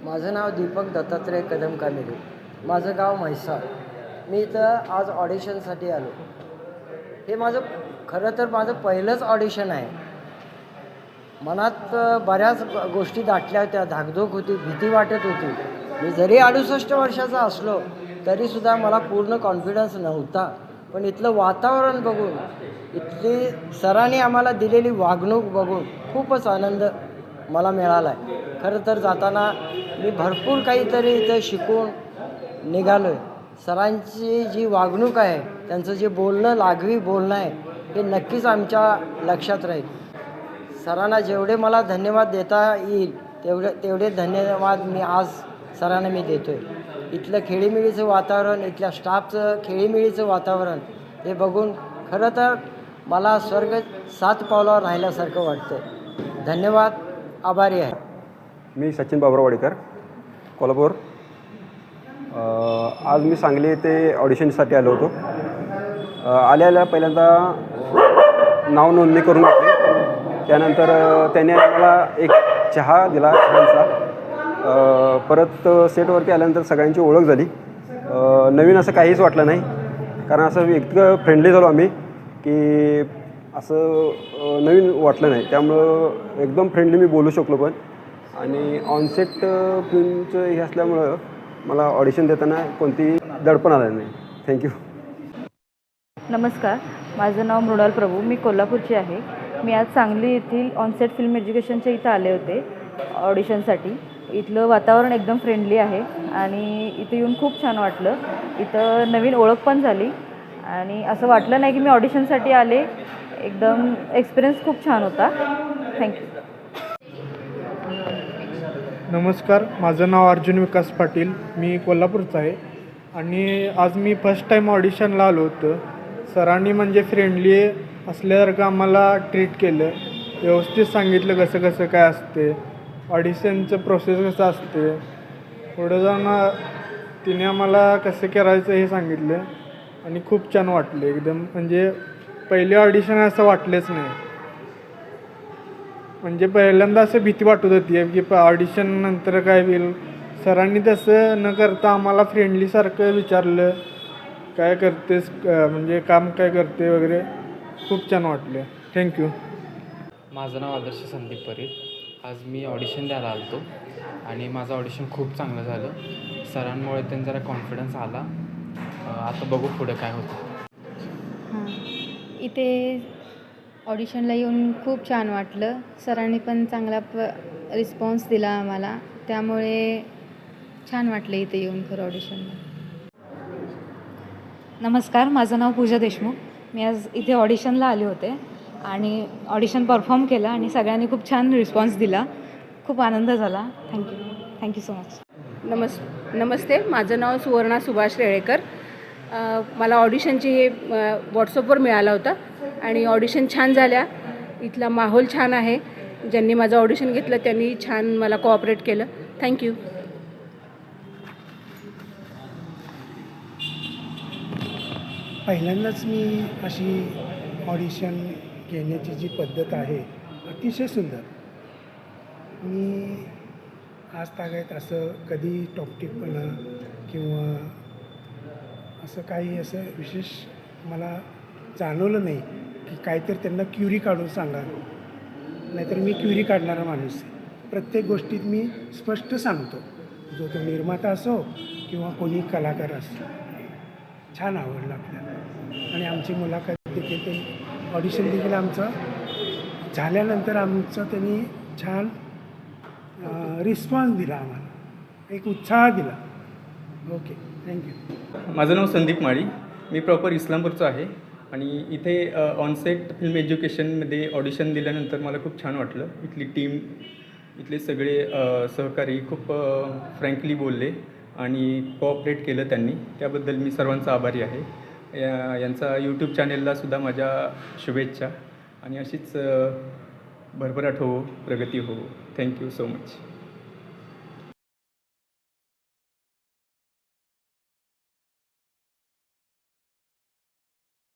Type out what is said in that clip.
माझं नाव दीपक दत्तात्रय कदम कामेरे. माझं गाव म्हैसाळ. मी इथं आज ऑडिशनसाठी आलो. हे खरं तर माझं पहिलंच ऑडिशन आहे. मनात बऱ्याच गोष्टी दाटल्या होत्या, धाकधूक होती, भीती वाटत होती. मी जरी 68 वर्षाचा असलो तरीसुद्धा मला पूर्ण कॉन्फिडन्स नव्हता. पण इथलं वातावरण बघून, इथली सरांनी आम्हाला दिलेली वागणूक बघून खूपच आनंद मला मिळाला आहे. खरं तर जाताना मी भरपूर काहीतरी इथं शिकून निघालो आहे. सरांची जी वागणूक आहे, त्यांचं जे बोलणं, लाघवी बोलणं आहे, हे नक्कीच आमच्या लक्षात राहील. सरांना जेवढे मला धन्यवाद देता येईल तेवढे धन्यवाद मी आज सरांना देतो आहे. इथलं खेळीमेळीचं वातावरण, इथल्या स्टाफचं खेळीमेळीचं वातावरण हे बघून खरं तर मला स्वर्ग 7 पावलावर राहिल्यासारखं वाटतं. धन्यवाद, आभारी आहे. मी सचिन बाबुराव वाडेकर, कोल्हापूर. आज मी सांगली येथे ऑडिशनसाठी आलो होतो. आल्या पहिल्यांदा नाव नोंदणी करून घेतली. त्यानंतर त्याने मला एक चहा दिला छानसा. परत सेटवरती आल्यानंतर सगळ्यांची ओळख झाली. नवीन असं काहीच वाटलं नाही, कारण असं इतकं फ्रेंडली झालो आम्ही की असं नवीन वाटलं नाही. त्यामुळं एकदम फ्रेंडली मी बोलू शकलो. पण आणि ऑनसेट फिल्मचं हे असल्यामुळं मला ऑडिशन देताना कोणती दडपण आलं नाही. थँक्यू. नमस्कार, माझं नाव मृणाल प्रभू. मी कोल्हापूरची आहे. मी आज सांगली येथील ऑनसेट फिल्म एज्युकेशनच्या इथं आले होते ऑडिशनसाठी. इथलं वातावरण एकदम फ्रेंडली आहे आणि इथं येऊन खूप छान वाटलं. इथं नवीन ओळख पण झाली आणि असं वाटलं नाही की मी ऑडिशनसाठी आले. एकदम एक्सपिरियन्स खूप छान होता. थँक्यू. नमस्कार, माझं नाव अर्जुन विकास पाटील. मी कोल्हापूरचा आहे आणि आज मी फर्स्ट टाईम ऑडिशनला आलो होतो. सरांनी म्हणजे फ्रेंडली असल्यासारखं आम्हाला ट्रीट केलं. व्यवस्थित सांगितलं कसं कसं काय असते, ऑडिशनचं प्रोसेस कसं असते. पुढं जाऊन तिने आम्हाला कसं करायचं हे सांगितलं आणि खूप छान वाटलं एकदम. म्हणजे पहिले ऑडिशन असं वाटलेच नाही. म्हणजे पहिल्यांदा असं भीती वाटत होती की ऑडिशन नंतर काय होईल. सरांनी तसं न करता आम्हाला फ्रेंडलीसारखं विचारलं, काय करतेस, म्हणजे काम काय करते वगैरे. खूप छान वाटले. थँक्यू. माझं नाव आदर्श संदीप परीत. आज मी ऑडिशन द्यायला आलो होतो आणि माझं ऑडिशन खूप चांगलं झालं. सरांमुळे त्यांना जरा कॉन्फिडन्स आला. आता बघू पुढे काय होतं. इथे ऑडिशनला येऊन खूप छान वाटलं. सरांनी पण चांगला रिस्पॉन्स दिला आम्हाला, त्यामुळे छान वाटलं इथे येऊन खरं ऑडिशनला. नमस्कार, माझं नाव पूजा देशमुख. मी आज इथे ऑडिशनला आले होते आणि ऑडिशन परफॉर्म केलं आणि सगळ्यांनी खूप छान रिस्पॉन्स दिला. खूप आनंद झाला. Thank you so much. नमस्ते, माझं नाव सुवर्णा सुभाष रेळेकर. मला ऑडिशनची हे व्हॉट्सअपवर मिळाला होता आणि ऑडिशन छान झाल्या. इथला माहोल छान आहे. ज्यांनी माझं ऑडिशन घेतलं त्यांनी छान मला कोऑपरेट केलं. थँक्यू. पहिल्यांदाच मी अशी ऑडिशन घेण्याची जी पद्धत आहे अतिशय सुंदर. मी आज तागायत असं कधी टॉपटिकपणा किंवा असं काही असं विशेष मला जाणवलं नाही की काहीतरी त्यांना क्युरी काढून सांगा. नाहीतर मी क्युरी काढणारा माणूस आहे. प्रत्येक गोष्टीत मी स्पष्ट सांगतो, जो तो निर्माता असो किंवा कोणी कलाकार असो. छान आवडलं आपल्याला आणि आमची मुलाखत देखील ते ऑडिशन देखील आमचं झाल्यानंतर आमचं त्यांनी छान रिस्पॉन्स दिला आम्हाला, एक उत्साह दिला. Okay, thank you. माझं नाव संदीप माळी. मी प्रॉपर इस्लामपूरचं आहे आणि इथे ऑनसेट फिल्म एज्युकेशनमध्ये ऑडिशन दिल्यानंतर मला खूप छान वाटलं. इथली टीम, इथले सगळे सहकारी खूप फ्रँकली बोलले आणि कोऑपरेट केलं त्यांनी. त्याबद्दल मी सर्वांचा आभारी आहे. यांचा यूट्यूब चॅनेललासुद्धा माझ्या शुभेच्छा आणि अशीच भरभराट हो, प्रगती हो. Thank you so much.